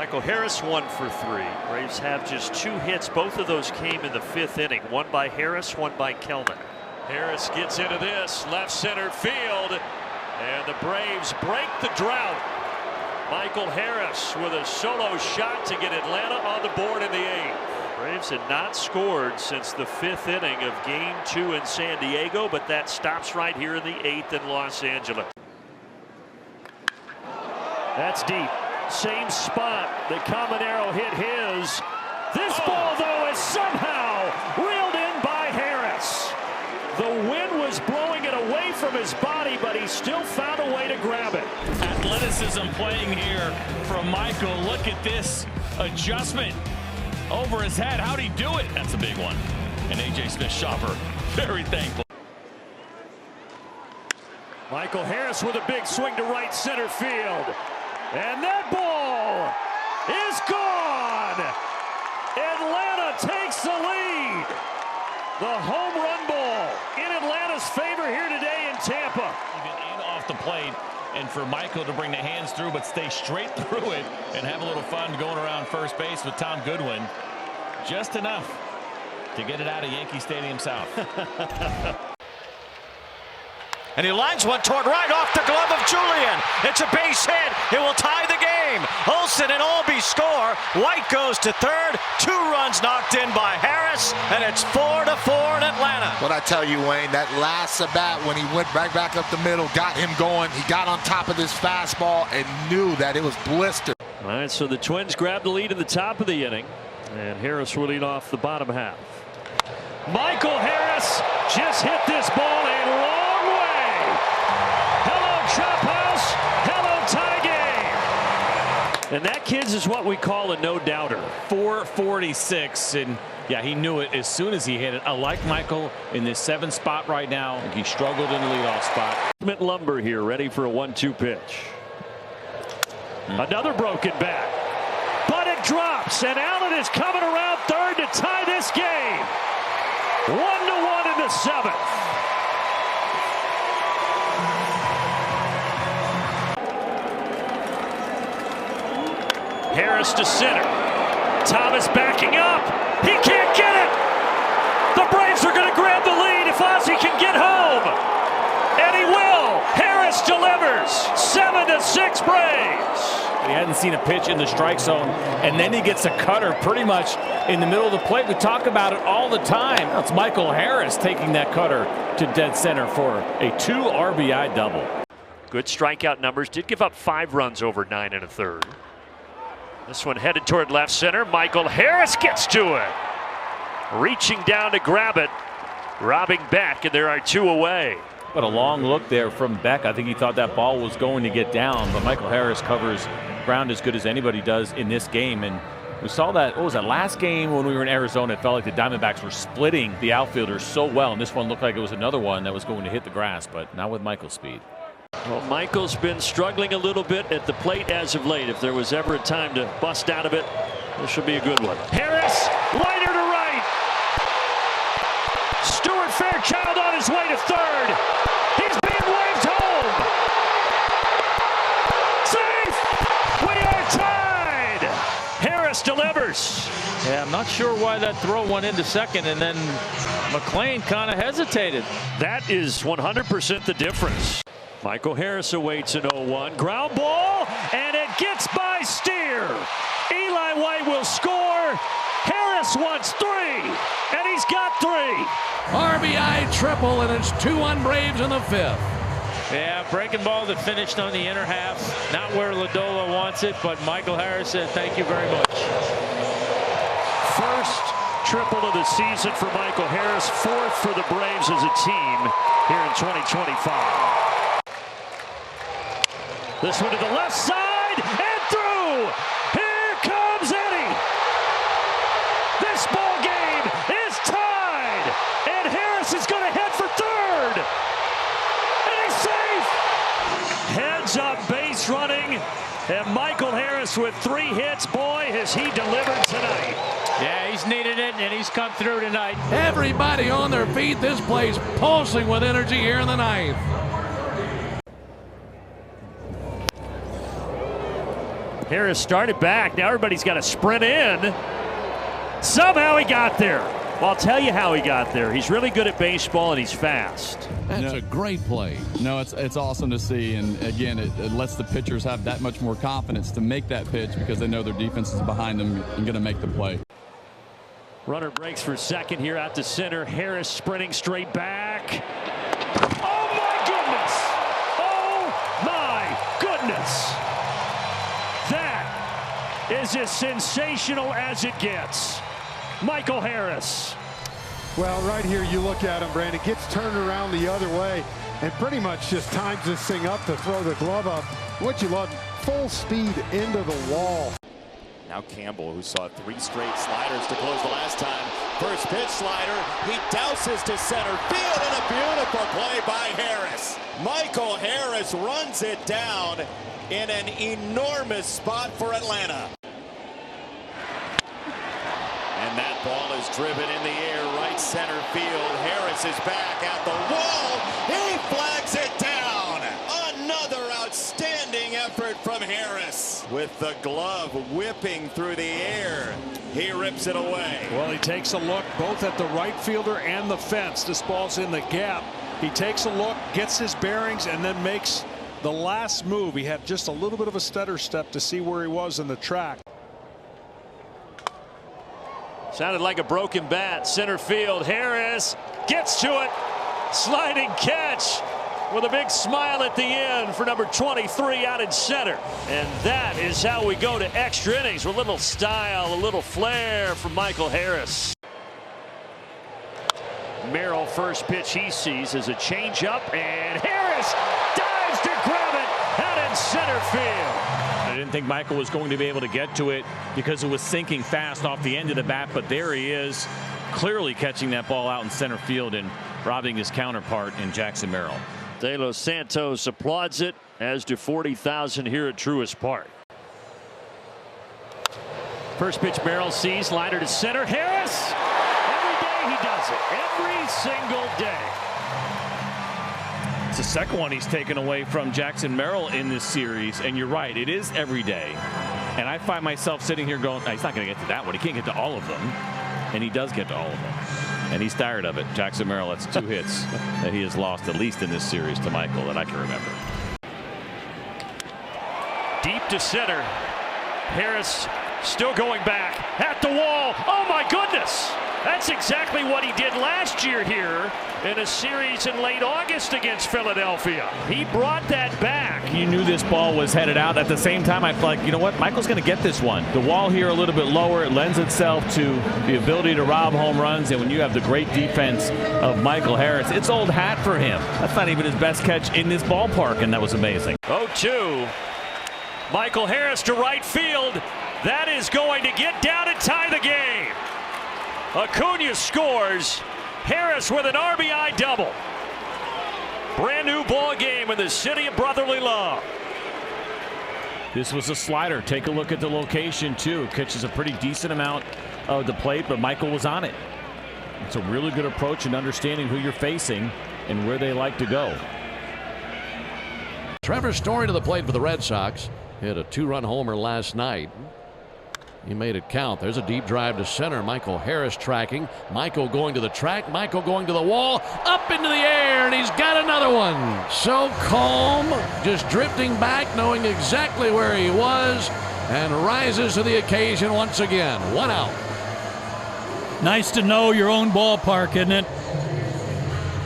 Michael Harris 1 for 3. Braves have just 2 hits. Both of those came in the 5th inning. One by Harris, one by Kelman. Harris gets into this left center field, and the Braves break the drought. Michael Harris with a solo shot to get Atlanta on the board in the 8th. Braves had not scored since the 5th inning of Game 2 in San Diego, but that stops right here in the 8th in Los Angeles. That's deep. Same spot that Caminero hit his. This ball, though, is somehow reeled in by Harris. The wind was blowing it away from his body, but he still found a way to grab it. Athleticism playing here from Michael. Look at this adjustment over his head. How'd he do it? That's a big one. And A.J. Smith-Shopper, very thankful. Michael Harris with a big swing to right center field. And that ball is gone. Atlanta takes the lead. The home run ball in Atlanta's favor here today in Tampa. Even in off the plate, and for Michael to bring the hands through but stay straight through it and have a little fun going around first base with Tom Goodwin. Just enough to get it out of Yankee Stadium South. And he lines one toward right off the glove of Julian. It's a base hit. It will tie the game. Olsen and Albee score. White goes to third. 2 runs knocked in by Harris, and it's 4-4 in Atlanta. What I tell you, Wayne, that last at bat when he went right back up the middle, got him going. He got on top of this fastball and knew that it was blistered. All right, so the Twins grab the lead in the top of the inning, and Harris will lead off the bottom half. Michael Harris just hit this ball a long way. Hello, Chop House. Hello, tie game. And that, kids, is what we call a no-doubter. 446, and yeah, he knew it as soon as he hit it. I like Michael in this 7th spot right now. He struggled in the leadoff spot. Lumber here, ready for a 1-2 pitch. Another broken bat, but it drops, and Allen is coming around third to tie this game. 1-1 in the 7th. Harris to center. Thomas backing up. He can't get it. The Braves are going to grab the lead if Ozzie can get home. And he will. Harris delivers. 7-6 Braves. He hadn't seen a pitch in the strike zone, and then he gets a cutter pretty much in the middle of the plate. We talk about it all the time. It's Michael Harris taking that cutter to dead center for a 2 RBI double. Good strikeout numbers. Did give up 5 runs over 9 1/3. This one headed toward left center. Michael Harris gets to it. Reaching down to grab it. Robbing back, and there are 2 away. But a long look there from Beck. I think he thought that ball was going to get down, but Michael Harris covers ground as good as anybody does in this game. And we saw that, what was that, last game when we were in Arizona? It felt like the Diamondbacks were splitting the outfielders so well, and this one looked like it was another one that was going to hit the grass, but not with Michael's speed. Well, Michael's been struggling a little bit at the plate as of late. If there was ever a time to bust out of it, this should be a good one. Harris, liner to right. Stuart Fairchild on his way to third. He's being waved home. Safe. We are tied. Harris delivers. Yeah, I'm not sure why that throw went into second, and then McLean kind of hesitated. That is 100% the difference. Michael Harris awaits an 0-1. Ground ball, and it gets by Steer. Eli White will score. Harris wants 3, and he's got 3. RBI triple, and it's 2-1 Braves in the 5th. Yeah, breaking ball that finished on the inner half. Not where Lodolo wants it, but Michael Harris said thank you very much. First triple of the season for Michael Harris. 4th for the Braves as a team here in 2025. This one to the left side and through. Here comes Eddie. This ball game is tied, and Harris is going to head for third. And he's safe. Heads up, base running, and Michael Harris with 3 hits. Boy, has he delivered tonight. Yeah, he's needed it, and he's come through tonight. Everybody on their feet. This place pulsing with energy here in the 9th. Harris started back. Now everybody's got to sprint in. Somehow he got there. Well, I'll tell you how he got there. He's really good at baseball and he's fast. That's a great play. No, it's awesome to see, and again, it lets the pitchers have that much more confidence to make that pitch because they know their defense is behind them and going to make the play. Runner breaks for second here out to center. Harris sprinting straight back. Oh my goodness! Oh my goodness! That is as sensational as it gets. Michael Harris. Well, right here you look at him, Brandon, gets turned around the other way and pretty much just times this thing up to throw the glove up. What you love, full speed into the wall. Now Campbell, who saw 3 straight sliders to close the last time. First pitch slider, he douses to center field, and a beautiful play by Harris. Michael Harris runs it down in an enormous spot for Atlanta. And that ball is driven in the air, right center field. Harris is back at the wall. He flags it down. Another outstanding effort from Harris. With the glove whipping through the air, he rips it away. Well, he takes a look both at the right fielder and the fence. This ball's in the gap. He takes a look, gets his bearings, and then makes the last move. He had just a little bit of a stutter step to see where he was in the track. Sounded like a broken bat. Center field. Harris gets to it. Sliding catch with a big smile at the end for number 23 out in center. And that is how we go to extra innings with a little style, a little flair from Michael Harris. Merrill, first pitch he sees is a changeup, and Harris dives to grab it out in center field. I didn't think Michael was going to be able to get to it because it was sinking fast off the end of the bat, but there he is, clearly catching that ball out in center field and robbing his counterpart in Jackson Merrill. De Los Santos applauds it, as do 40,000 here at Truist Park. First pitch Merrill sees, liner to center. Harris! Every day he does it. Every single day. It's the second one he's taken away from Jackson Merrill in this series, and you're right, it is every day. And I find myself sitting here going, he's not going to get to that one. He can't get to all of them. And he does get to all of them. And he's tired of it. Jackson Merrill, that's 2 hits that he has lost, at least in this series, to Michael that I can remember. Deep to center. Harris still going back at the wall. Oh my goodness! That's exactly what he did last year here in a series in late August against Philadelphia. He brought that back. You knew this ball was headed out. At the same time, I feel like, you know what, Michael's going to get this one. The wall here a little bit lower. It lends itself to the ability to rob home runs. And when you have the great defense of Michael Harris, it's old hat for him. That's not even his best catch in this ballpark, and that was amazing. 0-2. Michael Harris to right field. That is going to get down and tie the game. Acuna scores. Harris with an RBI double. Brand new ball game in the city of brotherly love. This was a slider. Take a look at the location, too. Catches a pretty decent amount of the plate, but Michael was on it. It's a really good approach in understanding who you're facing and where they like to go. Trevor Story to the plate for the Red Sox. Hit a 2-run homer last night. He made it count. There's a deep drive to center. Michael Harris tracking. Michael going to the track. Michael going to the wall. Up into the air, and he's got another one. So calm, just drifting back, knowing exactly where he was, and rises to the occasion once again. 1 out. Nice to know your own ballpark, isn't it?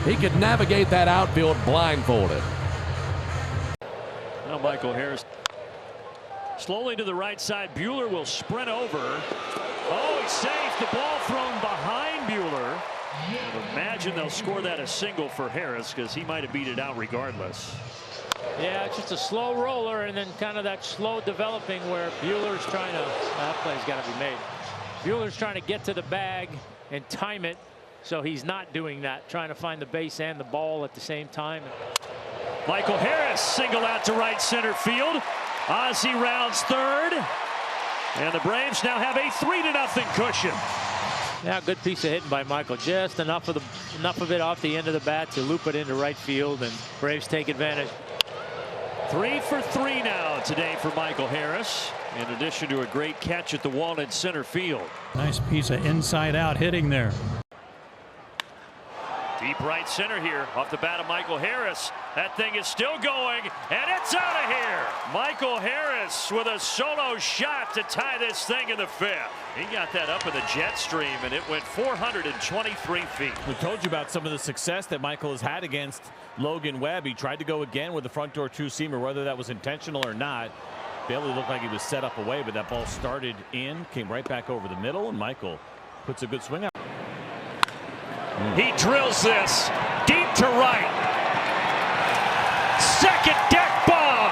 He could navigate that outfield blindfolded. Now Michael Harris slowly to the right side. Buehler will sprint over. Oh, he's safe. The ball thrown behind Buehler. Imagine they'll score that a single for Harris, because he might have beat it out regardless. Yeah, it's just a slow roller, and then kind of that slow developing where Buehler's trying to, that play's got to be made. Buehler's trying to get to the bag and time it, so he's not doing that, trying to find the base and the ball at the same time. Michael Harris single out to right center field. Ozzie rounds third, and the Braves now have a 3-0 cushion. Now, good piece of hitting by Michael. Just enough of it off the end of the bat to loop it into right field, and Braves take advantage. 3 for 3 now today for Michael Harris, in addition to a great catch at the wall in center field. Nice piece of inside-out hitting there. Deep right center here off the bat of Michael Harris. That thing is still going, and it's out of here. Michael Harris with a solo shot to tie this thing in the 5th. He got that up in the jet stream, and it went 423 feet. We told you about some of the success that Michael has had against Logan Webb. He tried to go again with the front door two-seamer, whether that was intentional or not. Bailey looked like he was set up away, but that ball started in, came right back over the middle, and Michael puts a good swing out. He drills this deep to right. Second deck bomb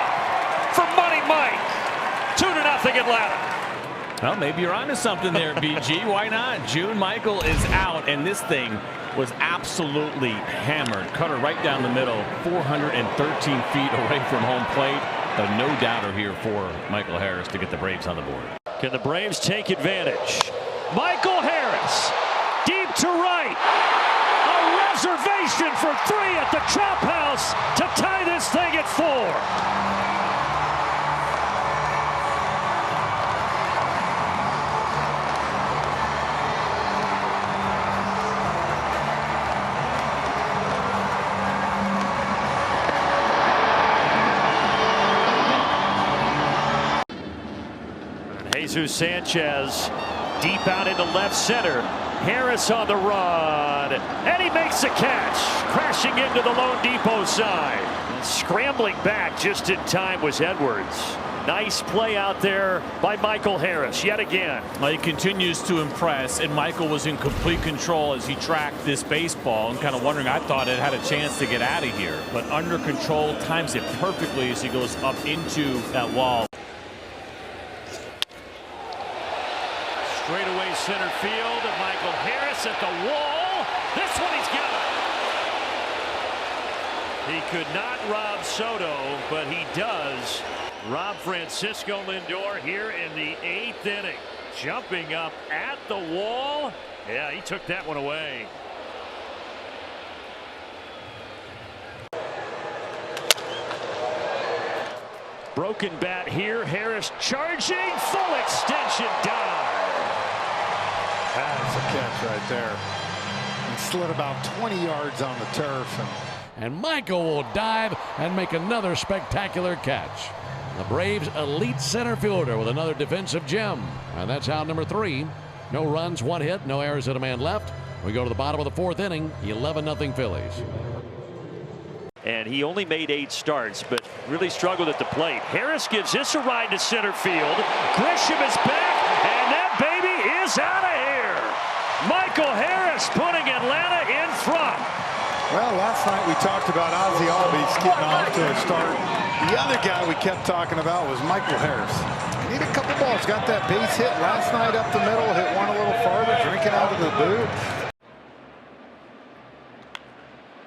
for Money Mike. 2-0 Atlanta. Well, maybe you're onto something there, BG. Why not? June Michael is out, and this thing was absolutely hammered. Cutter right down the middle, 413 feet away from home plate. A no-doubter here for Michael Harris to get the Braves on the board. Can the Braves take advantage? Michael Harris, deep to right. A reservation for 3 at the Chop House to tie this thing at 4. Jesus Sanchez deep out into left center. Harris on the run, and he makes the catch, crashing into the Lone Depot side. And scrambling back just in time was Edwards. Nice play out there by Michael Harris yet again. Well, he continues to impress, and Michael was in complete control as he tracked this baseball and kind of wondering, I thought it had a chance to get out of here, but under control, times it perfectly as he goes up into that wall. Straightaway center field of Michael Harris at the wall. This one he's got it. He could not rob Soto, but he does rob Francisco Lindor here in the 8th inning. Jumping up at the wall. Yeah, he took that one away. Broken bat here. Harris charging. Full extension dive. That's a catch right there. And slid about 20 yards on the turf. And Michael will dive and make another spectacular catch. The Braves' elite center fielder with another defensive gem. And that's out number 3. No runs, 1 hit, no errors at a man left. We go to the bottom of the 4th inning, 11-0 Phillies. And he only made 8 starts, but really struggled at the plate. Harris gives this a ride to center field. Grisham is back, and that baby is out of here. Michael Harris putting Atlanta in front. Well, last night we talked about Ozzie Albies getting off to a start. The other guy we kept talking about was Michael Harris. Need a couple balls. Got that base hit last night up the middle, hit one a little farther, drinking out of the boot.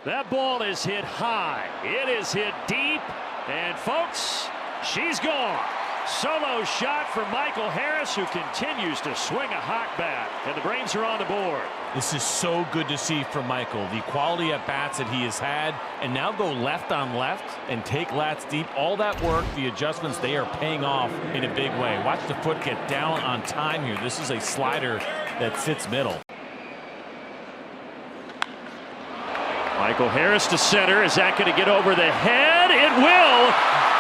That ball is hit high. It is hit deep. And folks, she's gone. Solo shot for Michael Harris, who continues to swing a hot bat. And the Braves are on the board. This is so good to see from Michael. The quality at bats that he has had, and now go left on left and take lats deep. All that work, the adjustments, they are paying off in a big way. Watch the foot get down on time here. This is a slider that sits middle. Michael Harris to center. Is that going to get over the head? It will.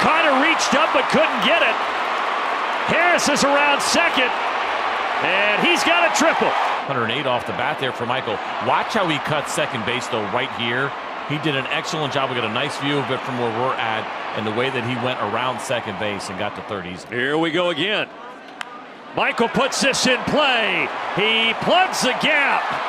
Kind of reached up but couldn't get it. Harris is around second, and he's got a triple. 108 off the bat there for Michael. Watch how he cuts second base, though, right here. He did an excellent job. We got a nice view of it from where we're at and the way that he went around second base and got to third easy. Here we go again. Michael puts this in play. He plugs the gap.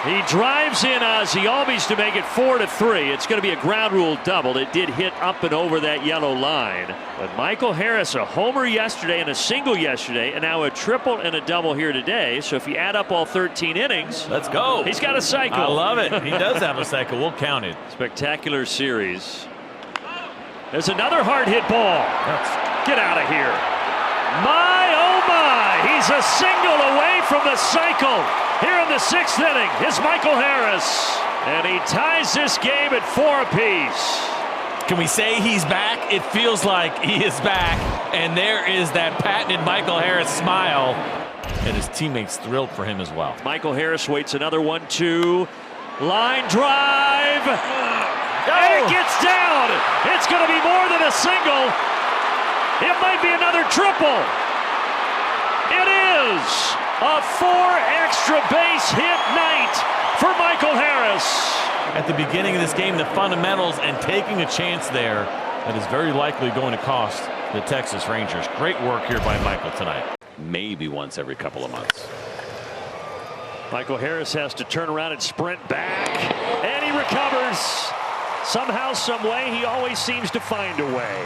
He drives in Ozzie Albies to make it 4-3. It's going to be a ground rule double. It did hit up and over that yellow line. But Michael Harris, a homer yesterday and a single yesterday, and now a triple and a double here today. So if you add up all 13 innings, let's go. He's got a cycle. I love it. He does have a cycle. We'll count it. Spectacular series. There's another hard hit ball. Get out of here. My, oh my. He's a single away from the cycle. Here in the 6th inning is Michael Harris. And he ties this game at 4 apiece. Can we say he's back? It feels like he is back. And there is that patented Michael Harris smile. And his teammates thrilled for him as well. Michael Harris waits another 1-2. Line drive. And it gets down. It's going to be more than a single. It might be another triple. It is a 4 extra base hit night for Michael Harris. At the beginning of this game, the fundamentals and taking a chance there, that is very likely going to cost the Texas Rangers. Great work here by Michael tonight. Maybe once every couple of months. Michael Harris has to turn around and sprint back, and he recovers. Somehow, some way, he always seems to find a way.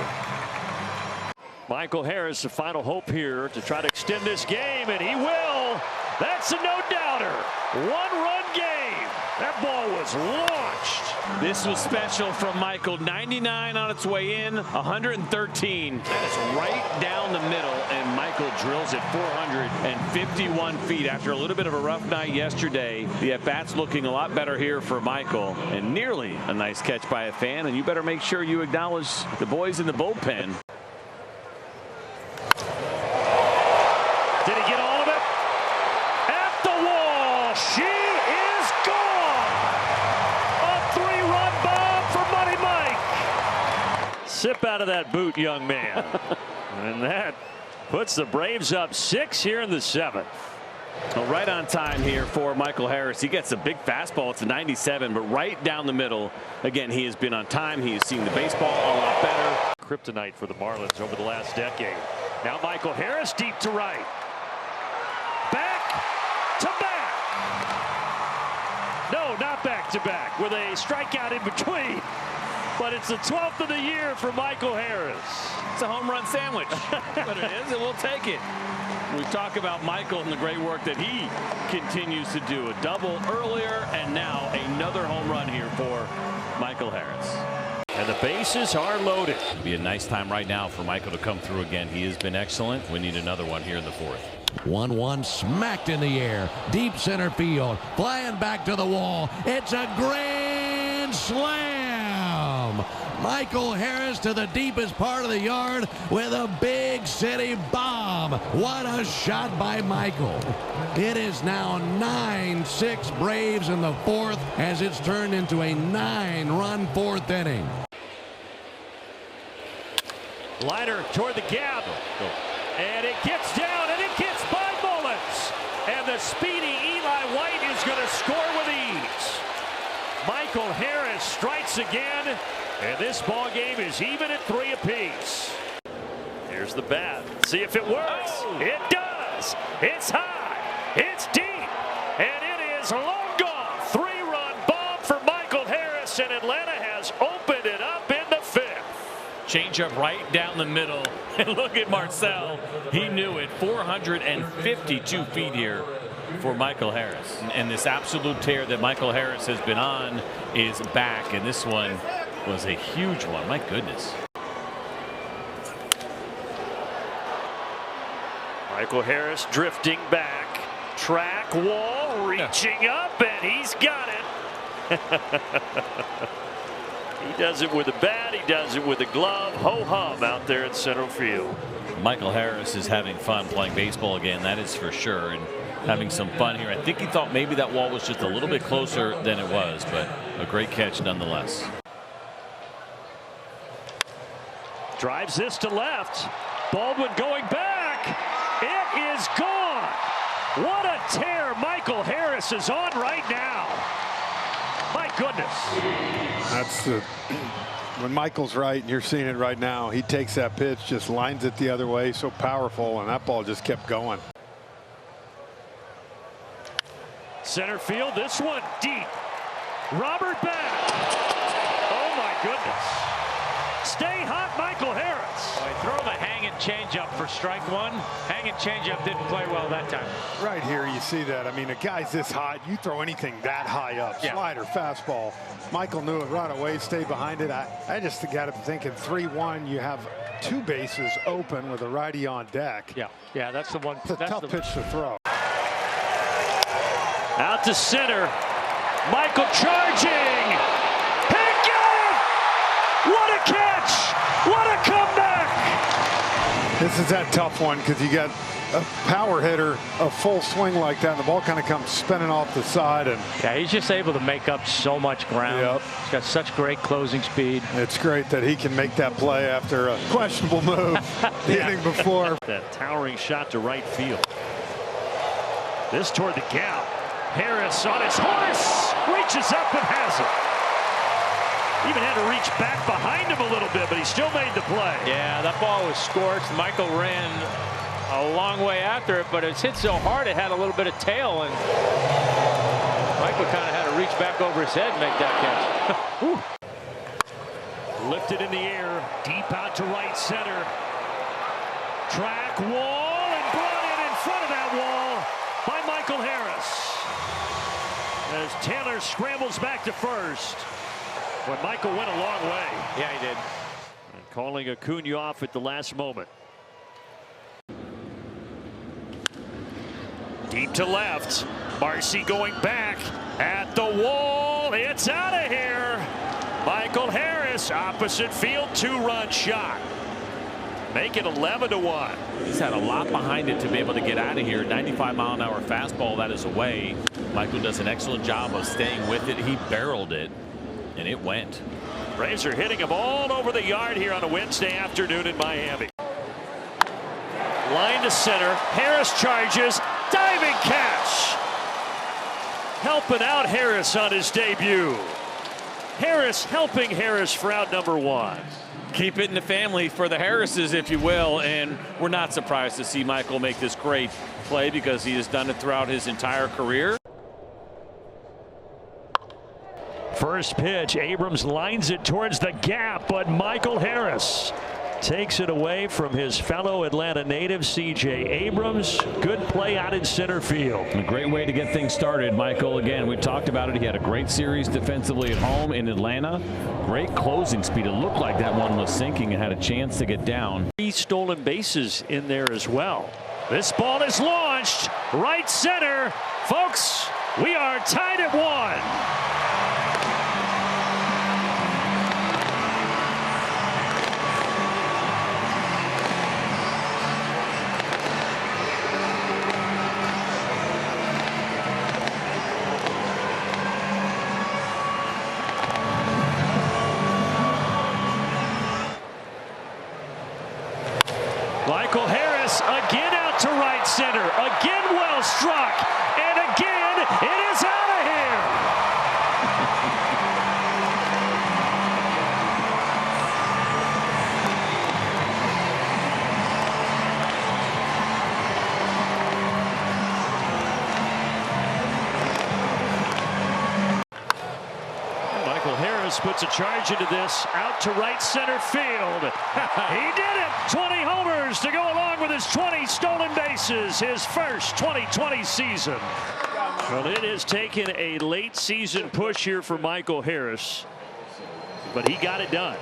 Michael Harris, the final hope here to try to extend this game, and he will. That's a no-doubter. One-run game. That ball was launched. This was special from Michael. 99 on its way in, 113. That is right down the middle, and Michael drills it 451 feet after a little bit of a rough night yesterday. The at-bat's looking a lot better here for Michael, and nearly a nice catch by a fan, and you better make sure you acknowledge the boys in the bullpen. Did he get all of it? At the wall. She is gone. A 3-run bomb for Money Mike. Sip out of that boot, young man. And that puts the Braves up 6 here in the 7th. Well, right on time here for Michael Harris. He gets a big fastball. It's a 97, but right down the middle. Again, he has been on time. He has seen the baseball a lot better. Kryptonite for the Marlins over the last decade. Now Michael Harris deep to right. Back to back. No, not back to back, with a strikeout in between. But it's the 12th of the year for Michael Harris. It's a home run sandwich. But it is, and we'll take it. We talk about Michael and the great work that he continues to do. A double earlier, and now another home run here for Michael Harris. And the bases are loaded. It'll be a nice time right now for Michael to come through again. He has been excellent. We need another one here in the 4th. 1-1 smacked in the air. Deep center field. Flying back to the wall. It's a grand slam. Michael Harris to the deepest part of the yard with a big city bomb. What a shot by Michael. It is now 9-6 Braves in the 4th as it's turned into a 9-run 4th inning. Liner toward the gap. And it gets down, and it gets by Mullins. And the speedy Eli White is going to score with ease. Michael Harris strikes again, and this ball game is even at 3 apiece. Here's the bat. See if it works. Oh. It does. It's high. It's deep. And it is long gone. 3-run bomb for Michael Harris, and Atlanta has opened it up in the 5th. Changeup right down the middle. And look at Marcel. He knew it. 452 feet here for Michael Harris. And this absolute tear that Michael Harris has been on is back. And this one was a huge one. My goodness. Michael Harris drifting back. Track wall, reaching up, and he's got it. He does it with a bat. He does it with a glove. Ho-hum out there in center field. Michael Harris is having fun playing baseball again. That is for sure. And having some fun here. I think he thought maybe that wall was just a little bit closer than it was, but a great catch nonetheless. Drives this to left. Baldwin going back. It is gone. What a tear Michael Harris is on right now. My goodness. That's the when Michael's right, and you're seeing it right now. He takes that pitch, just lines it the other way, so powerful, and that ball just kept going. Center field, this one deep. Robert back. Oh my goodness. Stay hot, Michael Harris. Well, he threw the hanging changeup for strike 1. Hanging changeup didn't play well that time. Right here, you see that. I mean, a guy's this hot. You throw anything that high up, slider, fastball. Michael knew it right away, stayed behind it. I just got him thinking 3-1. You have 2 bases open with a righty on deck. Yeah, that's the one. It's a tough pitch to throw. Out to center. Michael charging. He got it! What a catch! What a comeback! This is that tough one because you got a power hitter, a full swing like that, and the ball kind of comes spinning off the side. And yeah, he's just able to make up so much ground. Yep. He's got such great closing speed. It's great that he can make that play after a questionable move the inning before. That towering shot to right field. This toward the gap. Harris on his horse, reaches up and has it. Even had to reach back behind him a little bit, but he still made the play. Yeah, that ball was scorched. Michael ran a long way after it, but it's hit so hard it had a little bit of tail, and Michael kind of had to reach back over his head and make that catch. Lifted in the air, deep out to right center. Track wall, and brought in front of that wall by Michael Harris. As Taylor scrambles back to first. But Michael went a long way. Yeah, he did. And calling Acuna off at the last moment. Deep to left. Marcy going back at the wall. It's out of here. Michael Harris, opposite field, 2-run shot. Make it 11-1. He's had a lot behind it to be able to get out of here. 95-mile-an-hour fastball that is away. Michael does an excellent job of staying with it. He barreled it, and it went. Rays are hitting him all over the yard here on a Wednesday afternoon in Miami. Line to center. Harris charges. Diving catch. Helping out Harris on his debut. Harris helping Harris for out number 1. Keep it in the family for the Harrises, if you will, and we're not surprised to see Michael make this great play because he has done it throughout his entire career. First pitch, Abrams lines it towards the gap, but Michael Harris takes it away from his fellow Atlanta native C.J. Abrams. Good play out in center field. A great way to get things started, Michael. Again, we talked about it. He had a great series defensively at home in Atlanta. Great closing speed. It looked like that one was sinking and had a chance to get down. 3 stolen bases in there as well. This ball is launched right center. Folks, we are tied at 1. Michael Harris again out to right center. Again well struck. And again it is out of here. Michael Harris puts a charge into this, out to right center field. He did it! 20 homers to go along with his 20 stolen bases, his first 2020 season. Well, it has taken a late season push here for Michael Harris, but he got it done.